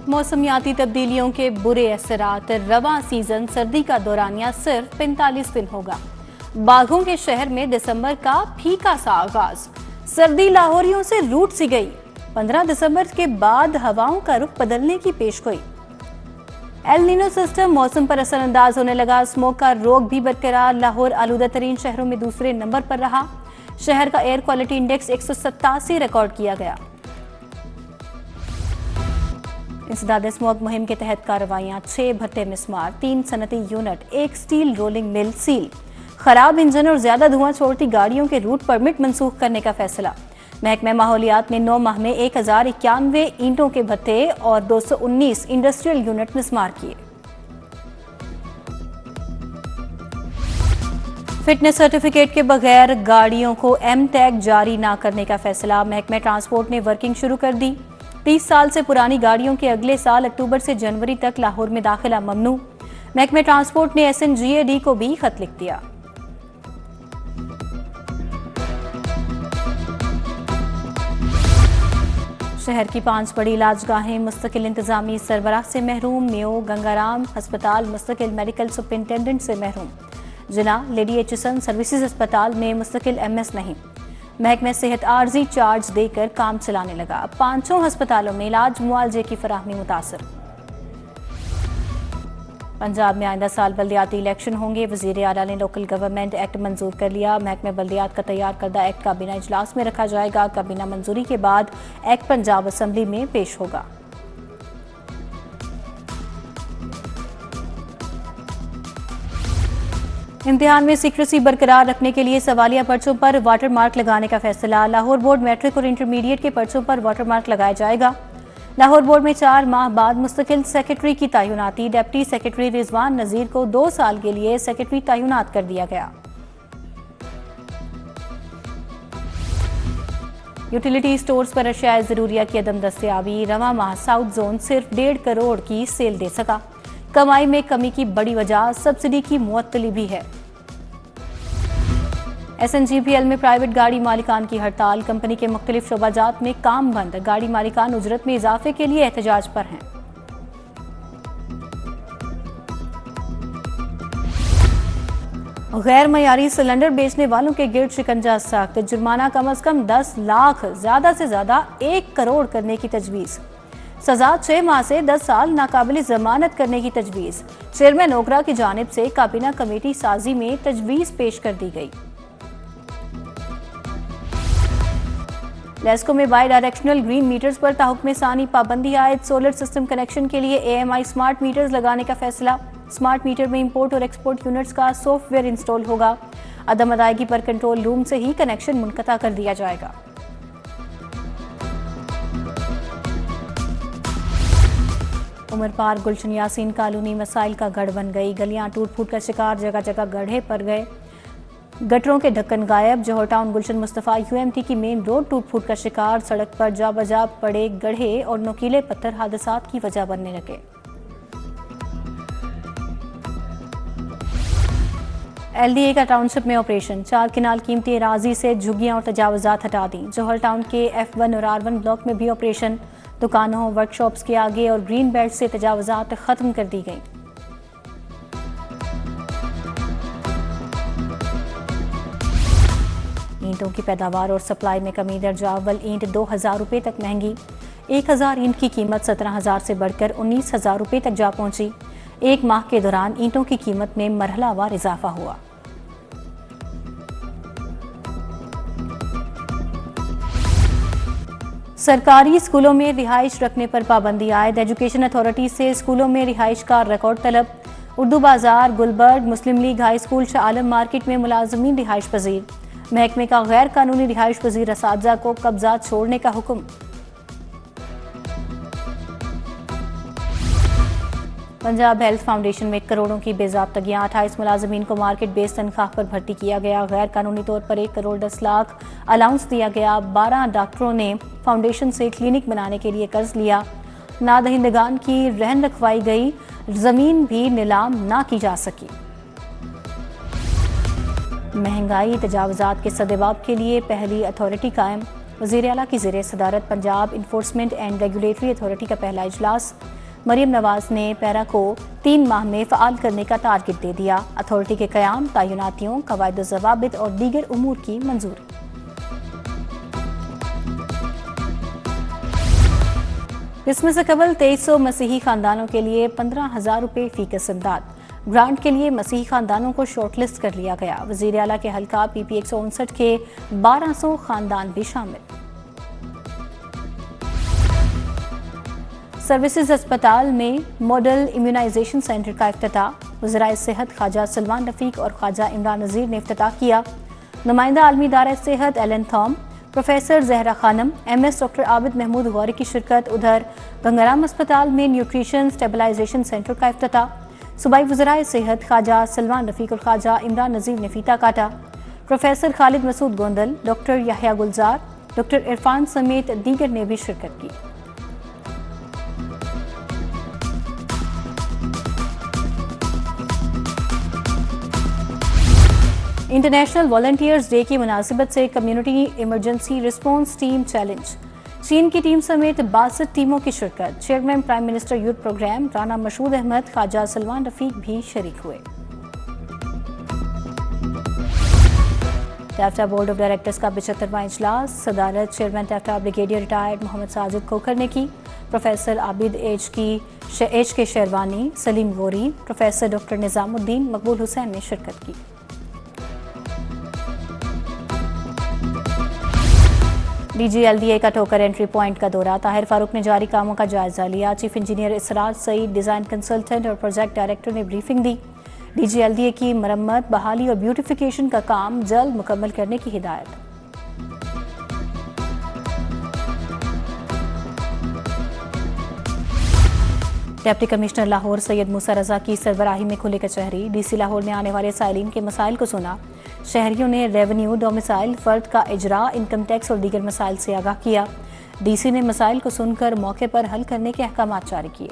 मौसमियाती तब्दीलियों के बुरे असरात, रवां सीजन सर्दी का दौरानिया सिर्फ 45 दिन होगा। बाघों के शहर में दिसंबर का फीका सा आगाज, सर्दी लाहौरियों से रूठ सी गई। 15 दिसंबर के बाद हवाओं का रुख बदलने की पेशगोई। एल नीनो सिस्टम मौसम पर असरअंदाज होने लगा। स्मोक का रोग भी बरकरार। लाहौर आलूदा तरीन शहरों में दूसरे नंबर पर रहा। शहर का एयर क्वालिटी इंडेक्स 187 रिकॉर्ड किया गया। इंसदाद स्मोक मुहिम के तहत कार्रवाइयां, 6 भट्टे मिसमार, 3 सनती unit, 1 steel rolling mill seal. खराब इंजन और ज्यादा धुआं छोड़ती गाड़ियों के रूट परमिट मंसूख करने का फैसला। महकमा माहौलियात ने 9 माह में 1091 ईंटों के भट्टे और 219 इंडस्ट्रियल यूनिट मिसमार किए। फिटनेस सर्टिफिकेट के बगैर गाड़ियों को एम टैग जारी न करने का फैसला। महकमा ट्रांसपोर्ट ने वर्किंग शुरू कर दी। 30 साल से पुरानी गाड़ियों के अगले साल अक्टूबर से जनवरी तक लाहौर में दाखिला ममनू। महकमा ट्रांसपोर्ट ने SNGAD को भी खत लिख दिया। शहर की 5 बड़ी इलाजगाहें मुस्तकिल इंतजामी सरबराह से महरूम। मेयो गंगाराम अस्पताल मुस्तकिल मेडिकल सुपरिंटेंडेंट से महरूम। जिला लेडी एचएसएन सर्विसेज अस्पताल में मुस्तकिल MS नहीं। महकमा सेहत आर्जी चार्ज देकर काम चलाने लगा। 5 अस्पतालों में इलाज मुआवजे की फराहमी मुतासर। पंजाब में आइंदा साल बल्दियाती इलेक्शन होंगे। वजीर आला ने लोकल गवर्नमेंट एक्ट मंजूर कर लिया। महकमा बल्दियात का तैयार करदा एक्ट काबीना इजलास में रखा जाएगा। काबीना मंजूरी के बाद एक्ट पंजाब असम्बली में पेश होगा। इम्तिहान में सीक्रेसी बरकरार रखने के लिए सवालिया पर्चों पर वाटर मार्क लगाने का फैसला। लाहौर बोर्ड मैट्रिक और इंटरमीडिएट के पर्चों पर वाटर मार्क लगाया जाएगा। लाहौर बोर्ड में 4 माह बाद मुस्तकिल सेक्रेटरी की तैनाती। डिप्टी सेक्रेटरी रिजवान नजीर को 2 साल के लिए सेक्रेटरी तैनात कर दिया गया। यूटिलिटी स्टोर्स पर अशियाए जरूरिया की अदम दस्तयाबी। रवां माह साउथ जोन सिर्फ 1.5 करोड़ की सेल दे सका। कमाई में कमी की बड़ी वजह सब्सिडी की मुअत्तली भी है। SNGPL में प्राइवेट गाड़ी मालिकान की हड़ताल। कंपनी के मुख्तलिफ शोबाजात में काम बंद। गाड़ी मालिकान उजरत में इजाफे के लिए एहतजाज पर हैं। गैर मयारी सिलेंडर बेचने वालों के गिर्द शिकंजा सख्त। जुर्माना कम अज कम 10 लाख, ज्यादा से ज्यादा 1 करोड़ करने की तजवीज़। सजा 6 माह से 10 साल, नाकाबिल जमानत करने की तजवीज़। चेयरमैन ओगरा की जानिब से काबीना कमेटी साजी में तजवीज़ पेश कर दी गई। लेस्को में बाई डायरेक्शनल ग्रीन मीटर्स पर ताहुक्म सानी पाबंदी आयद। सोलर सिस्टम कनेक्शन के लिए AMI स्मार्ट मीटर्स लगाने का फैसला। स्मार्ट मीटर में इंपोर्ट और एक्सपोर्ट यूनिट्स का सॉफ्टवेयर इंस्टॉल होगा। अदम अदायगी पर कंट्रोल रूम से ही कनेक्शन मुनक़ता कर दिया जाएगा। उमर पार्क गुलशन यासीन कॉलोनी मसाइल का गढ़ बन गई। गलियां टूट फूट का शिकार, जगह जगह गड्ढे पड़ गए। गटरों के ढक्कन गायब। जौहर टाउन गुलशन मुस्तफ़ा UMT की मेन रोड टूट फूट का शिकार। सड़क पर जा बजा पड़े गड्ढे और नुकीले पत्थर हादसात की वजह बनने लगे। LDA का टाउनशिप में ऑपरेशन। 4 किनाल कीमती अराजी से झुग्गियां और तजावुजात हटा दी। जौहर टाउन के F1 और R1 ब्लॉक में भी ऑपरेशन। दुकानों, वर्कशॉप्स के आगे और ग्रीन बेल्ट से तजावुजात खत्म कर दी गई। ईंटों की पैदावार और सप्लाई में कमी दर्ज। अव्वल ईंट 2000 रुपये तक महंगी। 1000 ईंट की कीमत 17000 से बढ़कर 19000 रुपये तक जा पहुंची। 1 माह के दौरान ईंटों की कीमत में मरहलावार इजाफा हुआ। सरकारी स्कूलों में रिहाइश रखने पर पाबंदी आयद। एजुकेशन अथॉरिटी से स्कूलों में रिहाइश का रिकॉर्ड तलब। उर्दू बाजार, गुलबर्ग, मुस्लिम league high school, Shah Alam market में मुलाजमीन रिहाइश पजीर। महकमे का गैर कानूनी रिहाइश पजीर असातिज़ा को कब्जा छोड़ने का हुक्म। पंजाब हेल्थ फाउंडेशन में करोड़ों की बेज़ाब्तगियां। 28 मुलाजमीन को मार्केट बेस तनख्वाह पर भर्ती किया गया। गैर कानूनी तौर पर 1 करोड़ 10 लाख अलाउंस दिया गया। 12 डॉक्टरों ने फाउंडेशन से क्लिनिक बनाने के लिए कर्ज लिया। नादहिंदगान की रहन रखवाई गई। जमीन भी नीलाम ना की जा सकी। महंगाई तजावुजात के सदेबाब के लिए पहली अथॉरिटी कायम। वज़ीर आला की ज़ेरे सदारत Punjab enforcement and regulatory authority का पहला इजलास। मरियम नवाज ने पैरा को 3 माह में फ़ाल करने का टारगेट दे दिया। अथॉरिटी के क़याम, तैनातियों, कवायद ज़वाबित और दीगर उमूर की मंजूरी। क्रिसमस से कबल 2300 मसीही खानदानों के लिए 15,000 रुपये फीकस इमदाद। ग्रांट के लिए मसीही खानदानों को शॉर्टलिस्ट कर लिया गया। वज़ीर आला के हल्का PP 159 के 1200 खानदान भी शामिल। सर्विसेज अस्पताल में मॉडल इम्यूनाइजेशन सेंटर का इफ्तिताह। वज़ीर सेहत ख्वाजा सलमान रफीक और ख्वाजा इमरान नज़ीर ने इफ्तिताह किया। नुमाइंदा आलमी इदारा सेहत Alan Thom, professor Zahra Khanam, MS doctor Abid Mahmood Gauri की शिरकत। उधर गंगाराम अस्पताल में न्यूट्रिशन स्टेबलाइजेशन सेंटर का इफ्तिताह। सूबाई वज़राए सेहत ख्वाजा सलमान रफीक और ख्वाजा इमरान नज़ीर ने फीता काटा। प्रोफेसर खालिद मसूद गोंदल, डॉक्टर याहिया गुलजार, डॉक्टर इरफान समेत दीगर ने भी शिरकत की। इंटरनेशनल वॉलंटियर्स डे की मुनासिबत से community emergency response team challenge. चीन की टीम समेत 62 टीमों की शिरकत। Chairman prime minister youth programme Rana Mashhood Ahmad, Khawaja Salman Rafiq भी शरीक हुए। टैफ्टा बोर्ड ऑफ डायरेक्टर्स का 75वां इजलास सदारत chairman TAFTA brigadier retired Mohammad Sajid Khokhar ने की। Professor Abid H K Sherwani, Saleem Gauri, professor doctor Nizamuddin, Maqbool Hussain ने शिरकत की। DGLDA का ठोकर एंट्री पॉइंट का दौरा। ताहिर फारूक ने जारी कामों का जायजा लिया। चीफ इंजीनियर इसरार सईद, डिजाइन कंसल्टेंट और प्रोजेक्ट डायरेक्टर ने ब्रीफिंग दी। DGLDA की मरम्मत, बहाली और ब्यूटिफिकेशन का काम जल्द मुकम्मल करने की हिदायत। डिप्टी कमिश्नर लाहौर सैयद मूसा रजा की सरबराही में खुली कचहरी। DC लाहौर ने आने वाले साइलिन के मसाइल को सुना। शहरियों ने रेवेन्यू, डोमिसाइल, फर्द का इजरा, इनकम टैक्स और दीगर मसाइल से आगाह किया। DC ने मसाइल को सुनकर मौके पर हल करने के अहकाम जारी किए।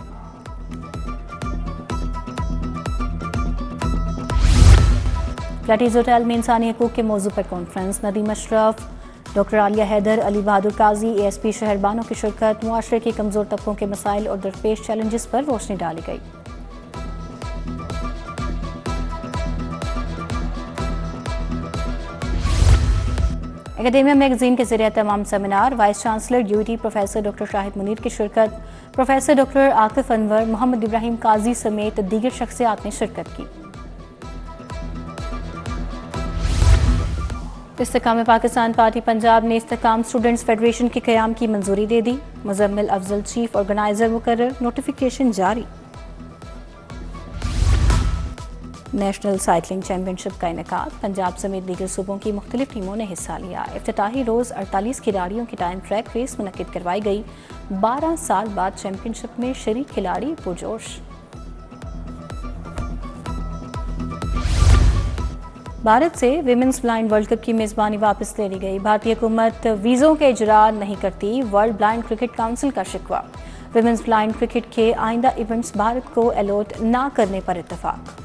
फ्लैटीज होटल में इंसानी हकूक के मौजू पर कॉन्फ्रेंस। नदीम अशरफ, डॉक्टर आलिया हैदर, अली बहादुर काजी, ASP शहरबानों की शिरकत। मुआशरे के कमजोर तबकों के मसाइल और दरपेश चैलेंजेस पर रोशनी डाली गई। एकेडेमिया मैगजीन के जरिए तमाम seminar. Vice chancellor UET professor doctor Shahid Munir की शिरकत। प्रोफेसर डॉक्टर आकिफ अनवर, मोहम्मद इब्राहिम काजी समेत दीगर शख्सियात ने शिरकत की। इस्तेकाम पाकिस्तान पार्टी पंजाब ने इस्तेकाम स्टूडेंट्स फेडरेशन के क़याम की मंजूरी दे दी। मुजम्मिल अफजल चीफ ऑर्गेनाइजर मुकर्रर, नोटिफिकेशन जारी। नेशनल साइकिलिंग चैंपियनशिप का इनेकाद। पंजाब समेत दीगर सूबों की मुख्तलिफ टीमों ने हिस्सा लिया। इफ्तिताही रोज़ 48 खिलाड़ियों की टाइम ट्रैक रेस मुनक्किद करवाई गई। 12 साल बाद चैंपियनशिप में शरीक खिलाड़ी पुरजोश। भारत से विमेंस ब्लाइंड वर्ल्ड कप की मेज़बानी वापस ले ली गई। भारतीय हुकूमत वीज़ों के इजरा नहीं करती, वर्ल्ड ब्लाइंड क्रिकेट काउंसिल का शिकवा। विमेंस ब्लाइंड क्रिकेट के आइंदा इवेंट्स भारत को अलॉट ना करने पर इत्तफाक।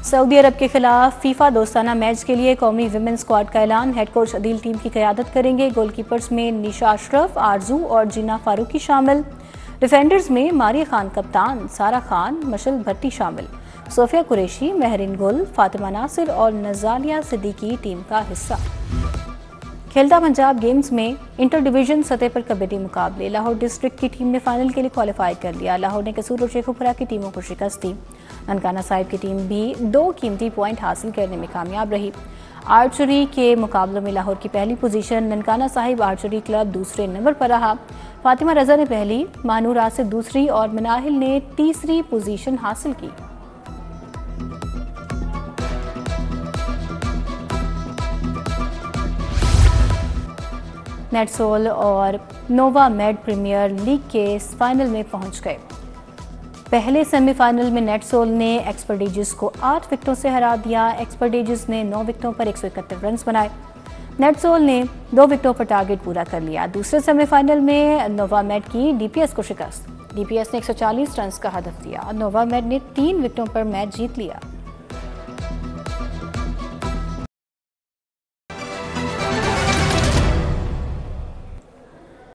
सऊदी अरब के खिलाफ फीफा दोस्ताना मैच के लिए कौमी विमेंस स्क्वाड का ऐलान। हेड कोच अदील टीम की क़यादत करेंगे। गोलकीपर्स में निशा अशरफ, आरजू और जीना फारूकी शामिल। डिफेंडर्स में मारिया खान कप्तान, सारा खान, मशल भट्टी शामिल। सोफिया कुरैशी, महरीन गुल, फातिमा नासिर और नज़ालिया सिद्दीकी टीम का हिस्सा। खेलता पंजाब गेम्स में इंटर डिवीजन सतह पर कबड्डी मुकाबले। लाहौर डिस्ट्रिक्ट की टीम ने फाइनल के लिए क्वालिफाई कर लिया। लाहौर ने कसूर और शेखुपुरा की टीमों को शिकस्त दी। ननकाना साहिब की टीम भी 2 कीमती पॉइंट हासिल करने में कामयाब रही। आर्चरी के मुकाबलों में लाहौर की पहली position, Nankana Sahib archery club दूसरे नंबर पर रहा। फातिमा रजा ने पहली, मानूर आसिफ दूसरी और मनाहिल ने तीसरी पोजीशन हासिल की। नेटसोल और नोवा मेड प्रीमियर लीग के फाइनल में पहुंच गए। पहले सेमीफाइनल में नेटसोल ने एक्सपर्डिजिस को 8 विकेटों से हरा दिया। एक्सपर्डिजिस ने 9 विकेटों पर 171 रन बनाए। नेटसोल ने 2 विकेटों पर टारगेट पूरा कर लिया। दूसरे सेमीफाइनल में नोवामेड की DPS को शिकस्त। DPS ने 140 रन का हदफ दिया। नोवामेड ने 3 विकेटों पर मैच जीत लिया।